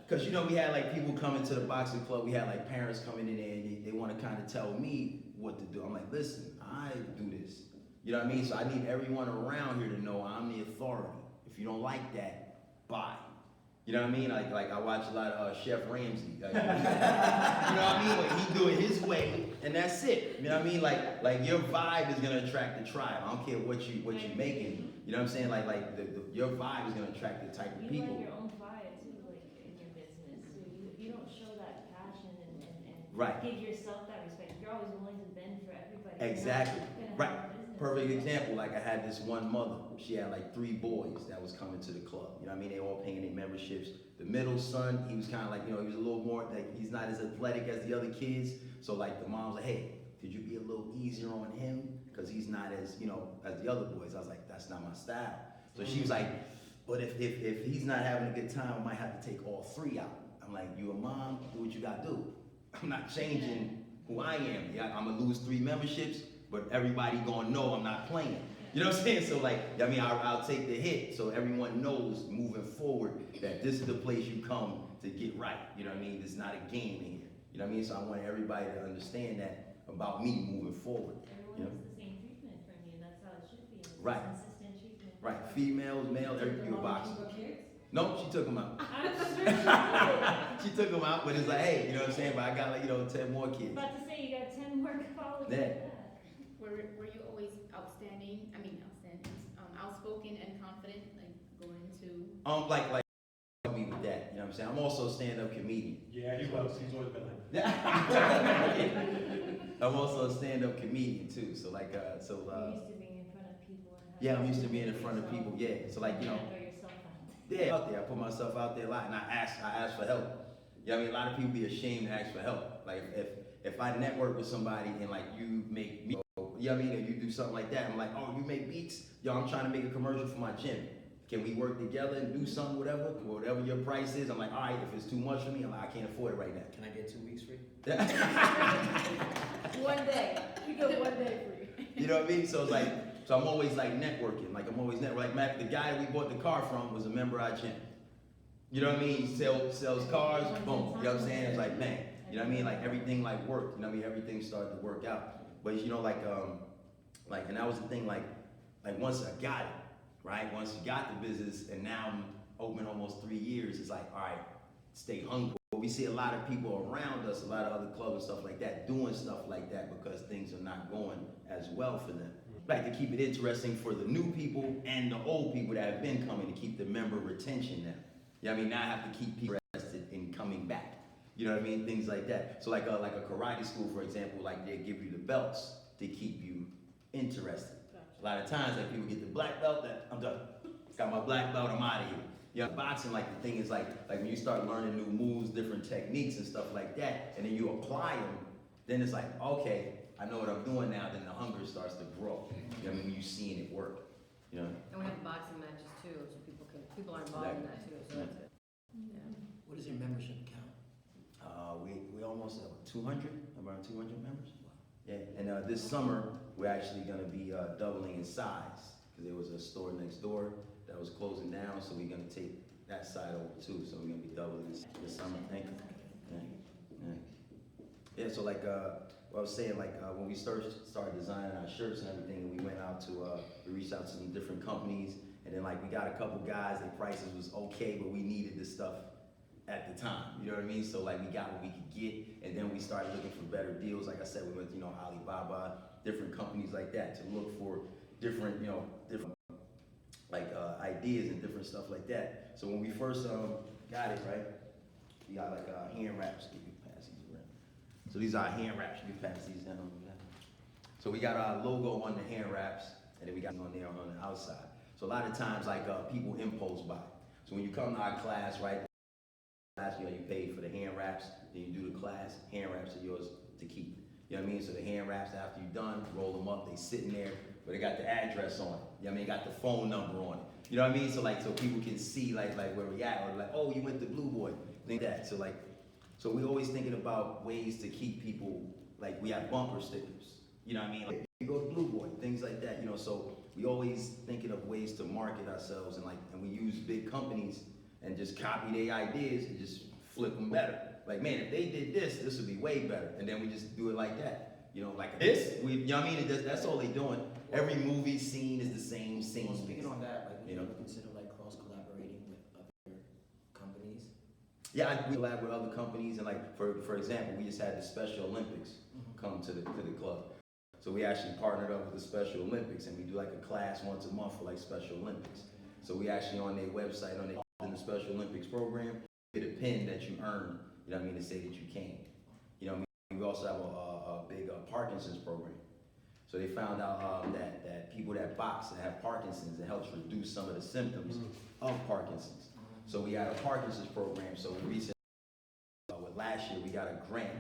Because, you know, we had like people coming to the boxing club. We had like parents coming in there and they want to kind of tell me what to do. I'm like, listen, I do this. You know what I mean? So I need everyone around here to know I'm the authority. If you don't like that, bye. You know what I mean? Like I watch a lot of Chef Ramsay. Like, you know what I mean? Like he do it his way, and that's it. You know what I mean? Like your vibe is gonna attract the tribe. I don't care what you making. You know what I'm saying? Like your vibe is gonna attract the type of You people. have your own vibe too, like in your business. So you don't show that passion and Right. give yourself that respect. You're always willing to bend for everybody. Exactly. You're not gonna Right. have a business. Perfect example, like I had this one mother, she had like 3 boys that was coming to the club. You know what I mean? They all paying their memberships. The middle son, he was kind of like, you know, he was a little more, like he's not as athletic as the other kids. So like the mom's like, hey, could you be a little easier on him? Because he's not as, you know, as the other boys. I was like, that's not my style. So she was like, but if he's not having a good time, I might have to take all 3 out. I'm like, you a mom, do what you gotta do. I'm not changing who I am. Yeah, I'm gonna lose 3 memberships, but everybody gonna know I'm not playing. You know what I'm saying? So like, I mean, I'll take the hit so everyone knows moving forward that this is the place you come to get right. You know what I mean? It's not a game in here. You know what I mean? So I want everybody to understand that about me moving forward. Everyone You know? gets the same treatment from you. That's how it should be. It's Right. consistent treatment. Right, females, males, every box. Kids? No, she took them out. I'm sure she did. She took them out, but it's like, hey, you know what I'm saying? But I got like, you know, 10 more kids. About to say you got 10 more college. Yeah. Were you always outspoken and confident, like going into? Like help me with that. You know what I'm saying? I'm also a stand-up comedian. Yeah, he was. He's always been like that. I'm also a stand-up comedian too. So like, You're used to being in front of people. And yeah, I'm used to being in front of people. Yeah, so like, you know, throw yourself out. yeah, out there. I put myself out there a lot, and I ask for help. You know what I mean? A lot of people be ashamed to ask for help. Like if I network with somebody and like you make me, you know what I mean? And you do something like that, I'm like, oh, you make beats? Yo, I'm trying to make a commercial for my gym. Can we work together and do something, whatever your price is? I'm like, all right, if it's too much for me, I'm like, I can't afford it right now. Can I get 2 weeks free? 1 day. You get 1 day free. You know what I mean? So it's like, so I'm always like networking. Like I'm always networking. Like Matt, the guy we bought the car from was a member of our gym. You know what I mean? He sells cars, boom. You know what I'm saying? It's like, man, you know what I mean? Like everything like worked. You know what I mean? Everything started to work out. But you know, like, and that was the thing, like once I got it, right? Once you got the business, and now I'm open almost 3 years, it's like, all right, stay hungry. But we see a lot of people around us, a lot of other clubs and stuff like that, doing stuff like that because things are not going as well for them. Like to keep it interesting for the new people and the old people that have been coming to keep the member retention now. You know what I mean? Now I have to keep people interested in coming back. You know what I mean? Things like that. So like a karate school, for example, like they give you the belts to keep you interested. A lot of times, like people get the black belt, that I'm done. Got my black belt, I'm out of here. You know, boxing, like the thing is like when you start learning new moves, different techniques and stuff like that, and then you apply them, then it's like, okay, I know what I'm doing now, then the hunger starts to grow. You know what I mean? You seeing it work. You know? And we have boxing matches too, so people are involved in that too, so that's it. Yeah. What is your membership count? We almost have 200, around 200 members. Yeah, and this summer, we're actually gonna be doubling in size, because there was a store next door that was closing down, so we're gonna take that side over too, so we're gonna be doubling this summer. Thank you. Yeah, so like, what I was saying, like when we started designing our shirts and everything, and we went out to, we reached out to some different companies, And then like we got a couple guys, their prices was okay, but we needed the stuff at the time, you know what I mean? So like we got what we could get, and then we started looking for better deals. Like I said, we went to, Alibaba, different companies like that to look for different, different like ideas and different stuff like that. So when we first got it, right, we got like hand wraps. Give me pass these around. So these are hand wraps. You can pass these down over there. So we got our logo on the hand wraps, and then we got on there on the outside. So a lot of times, like people impulse buy. So when you come to our class, right, you pay for the hand wraps, then you do the class. Hand wraps are yours to keep. You know what I mean? So the hand wraps, after you're done, roll them up. They sitting there, but they got the address on it. You know what I mean? Got the phone number on it. You know what I mean? So like, so people can see like where we at, or like, oh, you went to Blue Boy, think that. So we always thinking about ways to keep people, like we have bumper stickers. You know what I mean? Like you go to Blue Boy, things like that. So we always thinking of ways to market ourselves, and we use big companies and just copy their ideas and just flip them better. Like, man, if they did this would be way better. And then we just do it like that. Like this, you know what I mean? That's all they doing. Every movie scene is the same scene. Well, speaking on that, like, would You you know? ever consider like cross-collaborating with other companies? Yeah, we collab with other companies, and like for example, we just had the Special Olympics come to the club. So we actually partnered up with the Special Olympics, and we do like a class once a month for like Special Olympics. So we actually on their website, in the Special Olympics program, get a pin that you earn, you know what I mean, to say that you came. You know what I mean? We also have a big Parkinson's program. So they found out that people that box and have Parkinson's, it helps reduce some of the symptoms of Parkinson's. So we had a Parkinson's program. So we recently, last year, we got a grant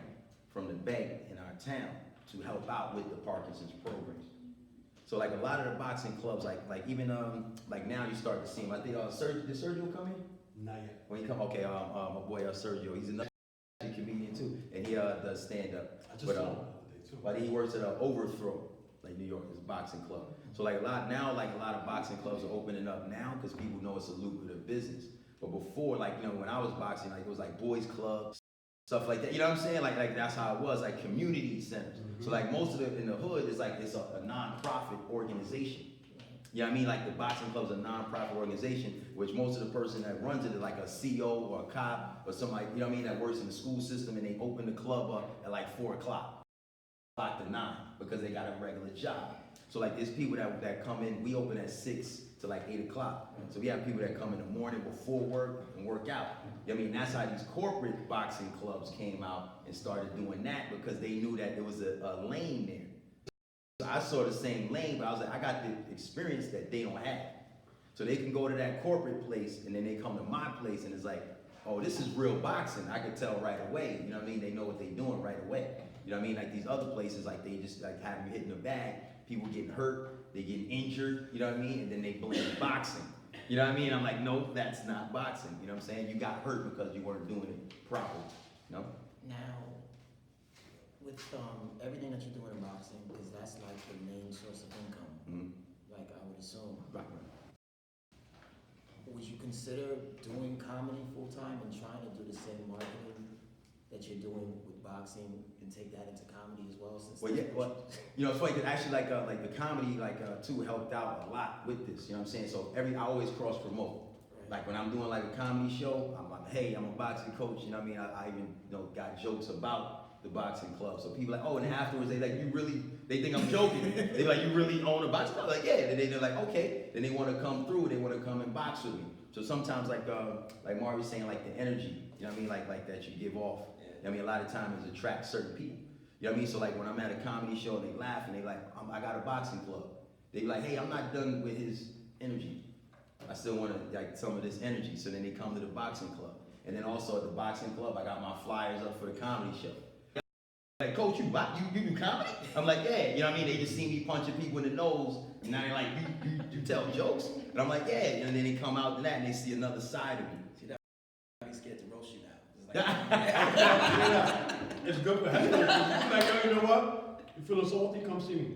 from the bank in our town to help out with the Parkinson's programs. So like a lot of the boxing clubs, like even like now you start to see him. I think did Sergio come in? Not yet. When he come, okay, my boy Sergio, he's another comedian too, and he does stand up. I just saw him the other day too. But he works at Overthrow, like New York, his boxing club. So like a lot of boxing clubs are opening up now because people know it's a lucrative business. But before, like when I was boxing, like it was like boys clubs, stuff like that. You know what I'm saying? Like that's how it was, like community centers. So like most of it in the hood is like it's a non-profit organization. You know what I mean? Like the boxing club's a non-profit organization, which most of the person that runs it is like a CO or a cop or somebody, you know what I mean, that works in the school system, and they open the club up at like 4 o'clock to 9 because they got a regular job. So like there's people that come in, we open at 6 to like 8 o'clock. So we have people that come in the morning before work and work out. You know what I mean? That's how these corporate boxing clubs came out and started doing that because they knew that there was a lane there. So I saw the same lane, but I was like, I got the experience that they don't have. So they can go to that corporate place and then they come to my place and it's like, oh, this is real boxing. I could tell right away. You know what I mean? They know what they're doing right away. You know what I mean? Like these other places, like they just like have you hitting the bag, people getting hurt, they getting injured, you know what I mean? And then they blame boxing. You know what I mean? I'm like, no, that's not boxing. You know what I'm saying? You got hurt because you weren't doing it properly. You know? Now, with everything that you're doing in boxing, because that's like the main source of income, like I would assume. Right. Would you consider doing comedy full time and trying to do the same marketing that you're doing with boxing and take that into comedy as well? Since Well, yeah, well, it's funny because actually, like the comedy, too, helped out a lot with this. You know what I'm saying? So I always cross promote. Like when I'm doing like a comedy show, I'm like, hey, I'm a boxing coach. You know what I mean? I even got jokes about the boxing club. So people like, oh, and afterwards they like, they think I'm joking. They like, you really own a boxing club? Like, yeah. Then they're like, okay. Then they want to come through. They want to come and box with me. So sometimes like Marty's saying, like the energy, you know what I mean? Like that you give off. You know what I mean? A lot of times it attracts certain people. You know what I mean? So like when I'm at a comedy show and they laugh and they like, I got a boxing club. They be like, hey, I'm not done with his energy. I still want like some of this energy. So then they come to the boxing club. And then also at the boxing club, I got my flyers up for the comedy show. Like, coach, you do comedy? I'm like, yeah. You know what I mean? They just see me punching people in the nose. And now they're like, you tell jokes? And I'm like, yeah. And then they come out to that and they see another side of me. See, that I'm scared to roast you now. Yeah. It's good for health. Like, yo, you know what? You feeling salty? Come see me.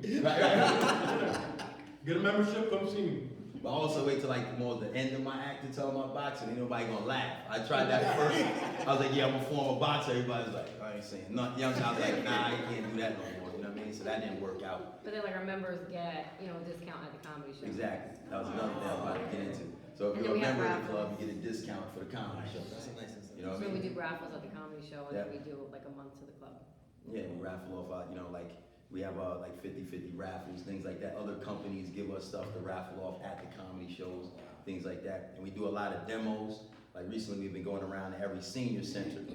Get a membership, come see me. But also wait till like more the end of my act to tell them about boxing. Ain't nobody gonna laugh. I tried that at first. I was like, yeah, I'm a former boxer. Everybody was like, I ain't saying nothing. You know what I'm saying? I was like, nah, you can't do that no more. You know what I mean? So that didn't work out. But then like our members get, a discount at the comedy show. Exactly. That was another thing I was about to get into. So if And you're a then we have member of the club, raffles. you get a discount for the comedy show. That's a nice incentive. You know what So I we mean? do raffles at the comedy show, and Yeah. then we do like a month to the club. Yeah, we raffle off, like we have like 50-50 raffles, things like that. Other companies give us stuff to raffle off at the comedy shows, things like that. And we do a lot of demos. Like recently we've been going around to every senior center. So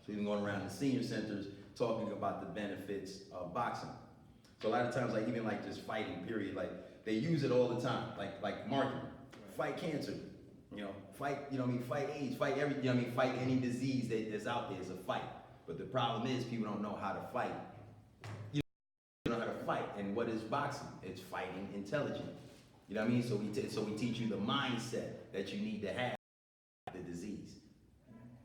we've been going around to senior centers talking about the benefits of boxing. So a lot of times, like even like just fighting period, like they use it all the time, like marketing. Fight cancer, fight, fight AIDS, fight every, fight any disease that's out there is a fight. But the problem is people don't know how to fight. You don't know how to fight. And what is boxing? It's fighting intelligent. You know what I mean? So we teach you the mindset that you need to have the disease.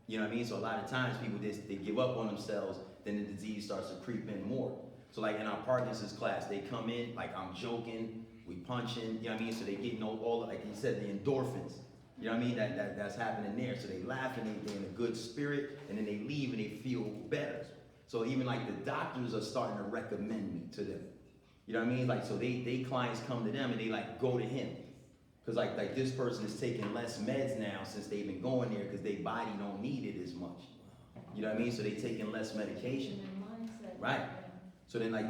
You know what I mean? So a lot of times people they give up on themselves, then the disease starts to creep in more. So like in our Parkinson's class, they come in, like I'm joking, we punching, you know what I mean? So they get all like you said, the endorphins. You know what I mean? That's happening there. So they laugh and they're in a good spirit, and then they leave and they feel better. So even like the doctors are starting to recommend me to them. You know what I mean? Like, so they clients come to them and they like go to him. Cause like this person is taking less meds now since they've been going there because their body don't need it as much. You know what I mean? So they taking less medication. Right. So then like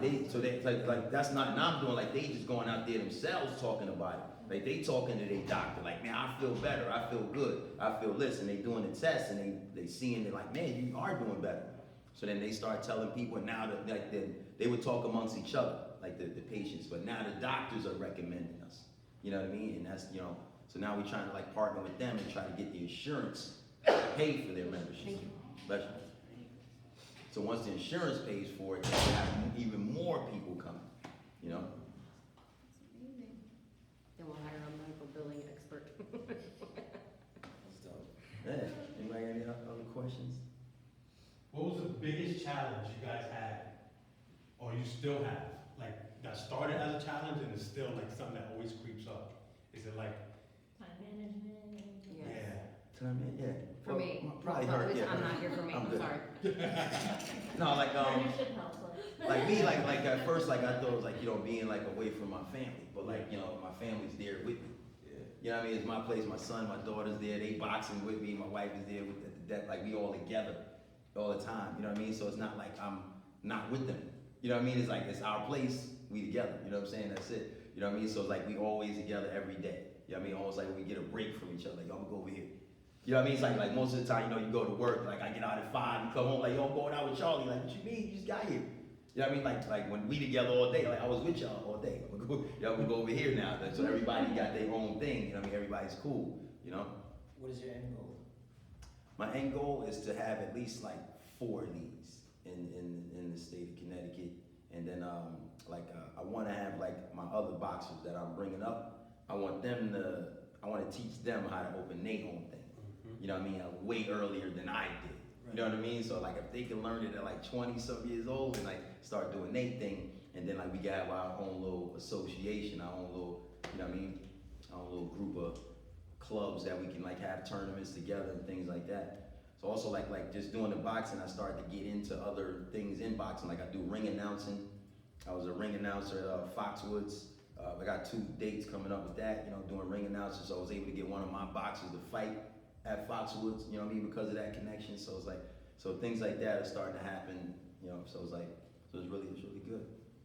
like that's not, now I'm doing like they just going out there themselves talking about it. Like they talking to their doctor, like, man, I feel better, I feel good, I feel this, and they doing the tests and they seeing it like, man, you are doing better. So then they start telling people, and now that like they would talk amongst each other, like the patients, but now the doctors are recommending us. You know what I mean? And that's, so now we're trying to like partner with them and try to get the insurance to pay for their membership. Especially. So once the insurance pays for it, then we have even more people coming, Then we'll hire a medical billing expert. That's dope. Yeah. Anybody got any other questions? What was the biggest challenge you guys had, or you still have? Like, that started as a challenge and is still like something that always creeps up? Is it like, Time management, everything. yeah, Time in, yeah. For me. Probably Well, hurt, yeah. I'm not here for me, I'm I'm good. sorry. No, like Partnership helps us. like me, like at first, like I thought it was like, being like away from my family, but like, my family's there with me. You know what I mean? It's my place, my son, my daughter's there, they boxing with me, my wife is there with that, like we all together all the time, you know what I mean? So it's not like I'm not with them. You know what I mean? It's like, it's our place, we together, you know what I'm saying? That's it. You know what I mean? So it's like we always together every day. You know what I mean? Almost like we get a break from each other, like, yo, I'm gonna go over here. You know what I mean? It's like most of the time, you go to work, like I get out at 5, you come home, like, yo, I'm going out with Charlie. Like, what you mean? You just got here. You know what I mean? Like when we together all day, like I was with y'all all day. I'm gonna go over here now. So everybody got their own thing, you know what I mean? Everybody's cool, What is your end goal? My end goal is to have at least like 4 of these in the state of Connecticut. And then I want to have like my other boxers that I'm bringing up. I want to teach them how to open their own thing. You know what I mean? Way earlier than I did. You know what I mean? So like if they can learn it at like 20-some years old and like start doing their thing, and then like we can have our own little association, our own little, you know what I mean? Our own little group of clubs that we can like have tournaments together and things like that. So also like just doing the boxing, I started to get into other things in boxing. Like I do ring announcing. I was a ring announcer at Foxwoods. I got 2 dates coming up with that, doing ring announcers. So I was able to get one of my boxers to fight at Foxwoods, you know what I mean, because of that connection. So it's like, so things like that are starting to happen, so it's like, so it's really good.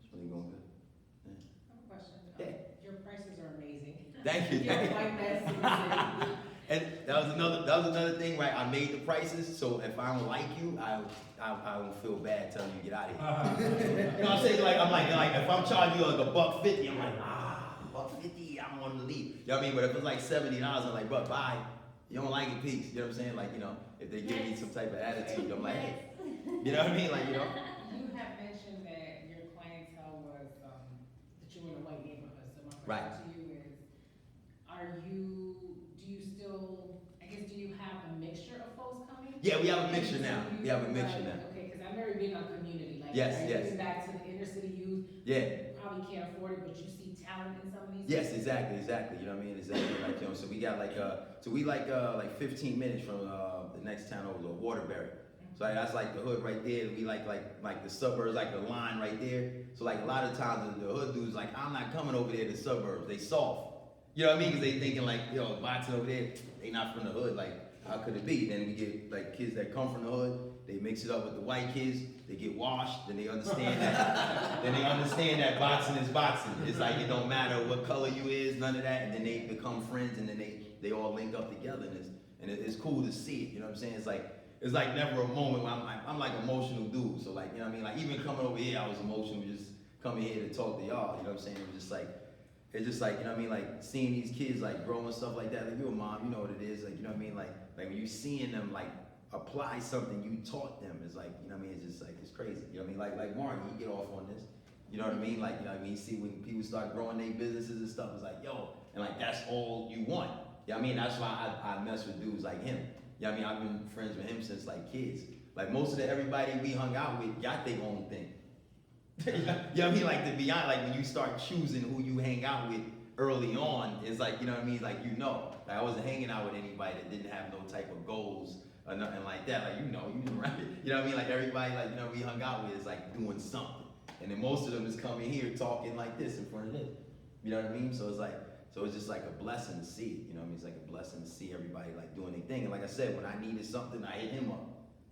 It's really going good. Yeah. I have a question. Yeah. Your prices are amazing. Thank you. You're quite best in the city. And that was another thing, right? I made the prices, so if I don't like you, I don't feel bad telling you to get out of here. You know what I'm saying? Like I'm like if I'm charging you like $150, I'm like $150, I don't want to leave. You know what I mean? But if it's like $70, I'm like, but bye. You don't like it, peace. You know what I'm saying? Like if they give me some type of attitude, I'm like, hey. You know what I mean? Like You have mentioned that your clientele was that you were in a white neighborhood. So my Right. question to you is, do you have a mixture of folks coming? Yeah, we have a mixture now. We have a mixture now. Okay, because I'm very big on community. Like, Yes, yes. Giving back to the inner city youth. Yeah. Probably can't afford it, but you see talent in some of these? Yes, exactly. You know what I mean? Exactly. Like, you know, so we got like 15 minutes from the next town over, Waterbury. So like, that's like the hood right there. We like the suburbs, like the line right there. So like a lot of times the hood dudes like, I'm not coming over there to the suburbs. They soft. You know what I mean? Because they thinking like, yo, boxing over there, they not from the hood. Like, how could it be? Then we get like kids that come from the hood. They mix it up with the white kids. They get washed. Then they understand that. Then they understand that boxing is boxing. It's like it don't matter what color you is, none of that. And then they become friends, and then they all link up together, and it's cool to see it. You know what I'm saying? It's like never a moment where I'm like emotional dude. So like, you know what I mean? Like even coming over here, I was emotional just coming here to talk to y'all. You know what I'm saying? It was just like, it's just like, you know what I mean? Like seeing these kids like grow and stuff like that. Like you're a mom, you know what it is. Like, you know what I mean? Like when you seeing them like apply something you taught them, it's like, you know what I mean? It's just like, it's crazy. You know what I mean? Like Marty, you get off on this. You know what I mean? Like, you know what I mean? See when people start growing their businesses and stuff, it's like, yo, and like that's all you want. You know what I mean? That's why I mess with dudes like him. You know what I mean? I've been friends with him since like kids. Like most of everybody we hung out with got their own thing. You know what I mean? Like to be honest, like when you start choosing who you hang out with early on, it's like, you know what I mean? Like, you know, like I wasn't hanging out with anybody that didn't have no type of goals or nothing like that. Like, you know right? You know what I mean? Like everybody, like, you know, we hung out with is like doing something. And then most of them is coming here talking like this in front of them. You know what I mean? So it's just like a blessing to see it. You know what I mean? It's like a blessing to see everybody like doing their thing. And like I said, when I needed something, I hit him up.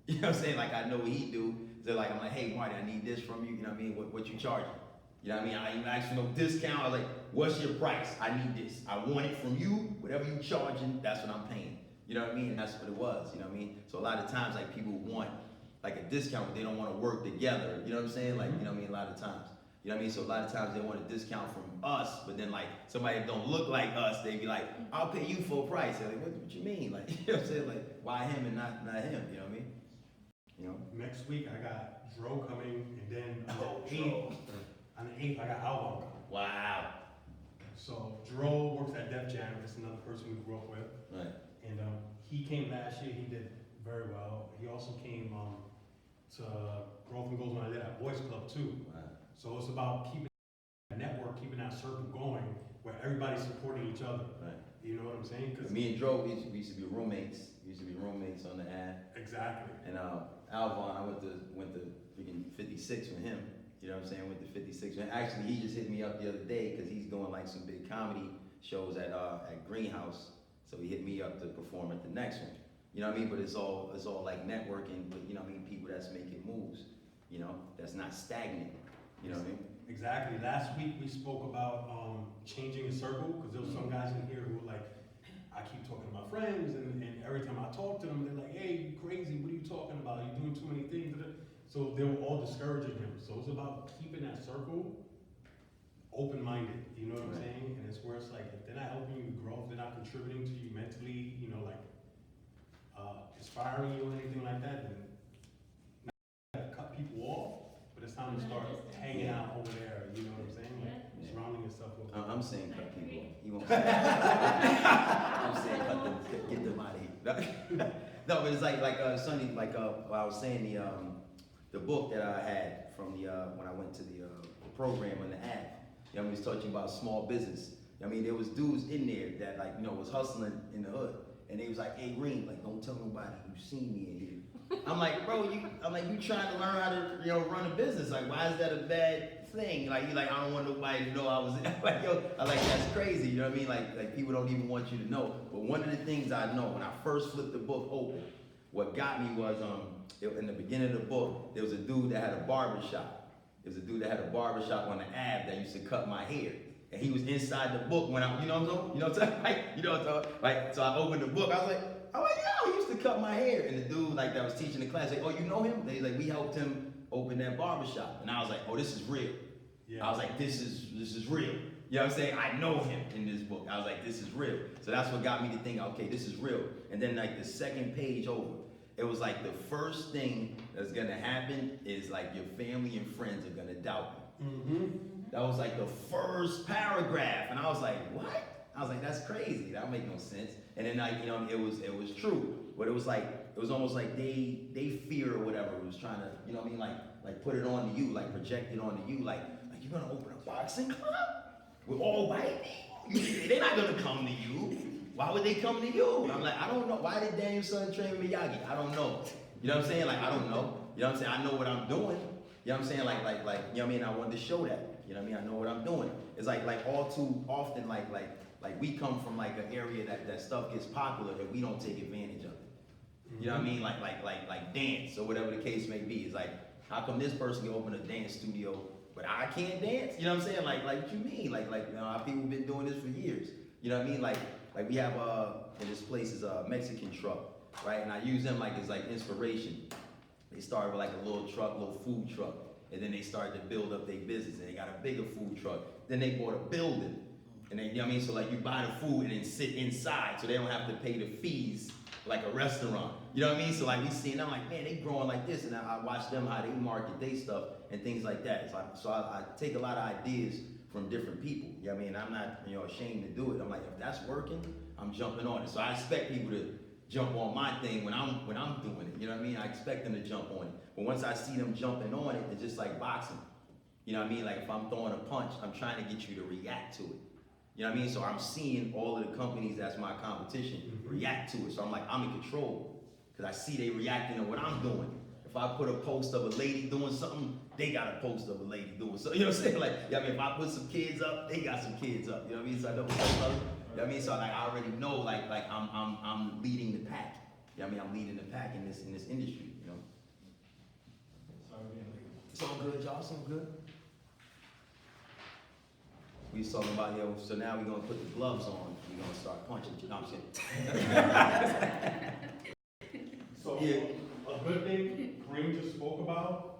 You know what I'm saying? Like I know what he do. So like I'm like, hey Marty, I need this from you. You know what I mean? What you charging? You know what I mean? I ain't asked for no discount. I was like, what's your price? I need this. I want it from you. Whatever you charging, that's what I'm paying. You know what I mean? And that's what it was. You know what I mean? So a lot of times like people want like a discount, but they don't want to work together. You know what I'm saying? Like, you know what I mean? A lot of times. You know what I mean? So a lot of times they want a discount from us, but then like somebody that don't look like us, they be like, I'll pay you full price. They're like, what you mean? Like, you know what I'm saying? Like, why him and not him? You know what I mean? You know? Next week I got Dro coming, and then on the 8th I got Alvon coming. Wow. So Dro works at Def Jam. It's another person we grew up with. Right. And he came last year. He did very well. He also came to Growth and Goals when I did at Boys Club too. Wow. So it's about keeping that network, keeping that circle going, where everybody's supporting each other. Right. You know what I'm saying? Cause Me and Dro, we used to be roommates. We used to be roommates on the ad. exactly. And Alvon, I went to freaking 56 with him. You know what I'm saying? Went to 56. And actually, he just hit me up the other day because he's doing like some big comedy shows at Greenhouse. So he hit me up to perform at the next one. You know what I mean? But it's all like networking with, you know what I mean, people that's making moves. You know, that's not stagnant. You know what I mean? Exactly. Last week we spoke about changing the circle, because there was some guys in here who were like, I keep talking to my friends, and every time I talk to them, they're like, hey, you crazy, what are you talking about? You're doing too many things. So they were all discouraging him. So it's about keeping that circle open-minded, you know what I'm saying? And it's where it's like, if they're not helping you grow, if they're not contributing to you mentally, you know, like inspiring you or anything like that, then not to cut people off, but it's time to start hanging out over there, you know what I'm saying? Like surrounding yourself with. I'm saying cut people off. He won't say that. I'm saying cut them, get them out of here. No, but it's like Sonny, like I was saying, the book that I had from the when I went to the program on the ad. You know, I was talking about small business. I mean, there was dudes in there that like, you know, was hustling in the hood. And they was like, hey Green, like don't tell nobody you seen me in here. I'm like, bro, you trying to learn how to, you know, run a business. Like, why is that a bad thing? Like, you like, I don't want nobody to know I was like, yo, I like, that's crazy. You know what I mean? Like people don't even want you to know. But one of the things I know, when I first flipped the book open, what got me was, in the beginning of the book, there was a dude that had a barber shop. There was a dude that had a barber shop on the Ave that used to cut my hair. And he was inside the book when I, you know what I'm saying? You know what I'm saying? Like, you know what I'm saying? Like, so I opened the book, I was like, yo, he used to cut my hair. And the dude, like, that was teaching the class, like, oh, you know him? He's like, we helped him open that barber shop. And I was like, oh, this is real. Yeah. I was like, this is real. You know what I'm saying? I know him in this book. I was like, this is real. So that's what got me to think, okay, this is real. And then like the second page over, it was like the first thing that's gonna happen is like your family and friends are gonna doubt you. Mm-hmm. That was like the first paragraph. And I was like, what? I was like, that's crazy. That don't make no sense. And then like, you know, it was true. But it was like, it was almost like they fear or whatever. It was trying to, you know what I mean? Like put it on to you, like project it onto you. Like you're gonna open a boxing club? we're all white people. They're not gonna come to you. Why would they come to you? And I'm like, I don't know. Why did Daniel-san train Miyagi? I don't know. You know what I'm saying? Like, I don't know. You know what I'm saying? I know what I'm doing. You know what I'm saying? Like, you know what I mean? I wanted to show that. You know what I mean? I know what I'm doing. It's like all too often, like we come from like an area that stuff gets popular that we don't take advantage of it. You know what I mean? Like dance or whatever the case may be. It's like, how come this person can open a dance studio, but I can't dance? You know what I'm saying? Like what you mean? Like you know, our people been doing this for years. You know what I mean? Like we have in this place is a Mexican truck, right? And I use them like as like inspiration. They started with like a little food truck, and then they started to build up their business, and they got a bigger food truck. Then they bought a building, and they, you know what I mean? So like you buy the food and then sit inside, so they don't have to pay the fees like a restaurant. You know what I mean? So like we see, and I'm like, man, they growing like this, and I watch them how they market their stuff and things like that. So I take a lot of ideas from different people. You know what I mean? I'm not ashamed to do it. I'm like, if that's working, I'm jumping on it. So I expect people to jump on my thing when I'm doing it. You know what I mean? I expect them to jump on it. But once I see them jumping on it, it's just like boxing. You know what I mean? Like if I'm throwing a punch, I'm trying to get you to react to it. You know what I mean? So I'm seeing all of the companies that's my competition react to it. So I'm like, I'm in control. Because I see they reacting to what I'm doing. If I put a post of a lady doing something, they got a post of a lady doing something. You know what I'm saying? Like, I mean, if I put some kids up, they got some kids up. You know what I mean? So I know what's up, brother. You know what I mean? So like I already know like I'm leading the pack. You know what I mean? I'm leading the pack in this industry, you know. Sorry, man. It's all good, y'all. It's all good. We was talking about so now we're gonna put the gloves on. We're gonna start punching. No, I'm saying. So, a good thing Kareem just spoke about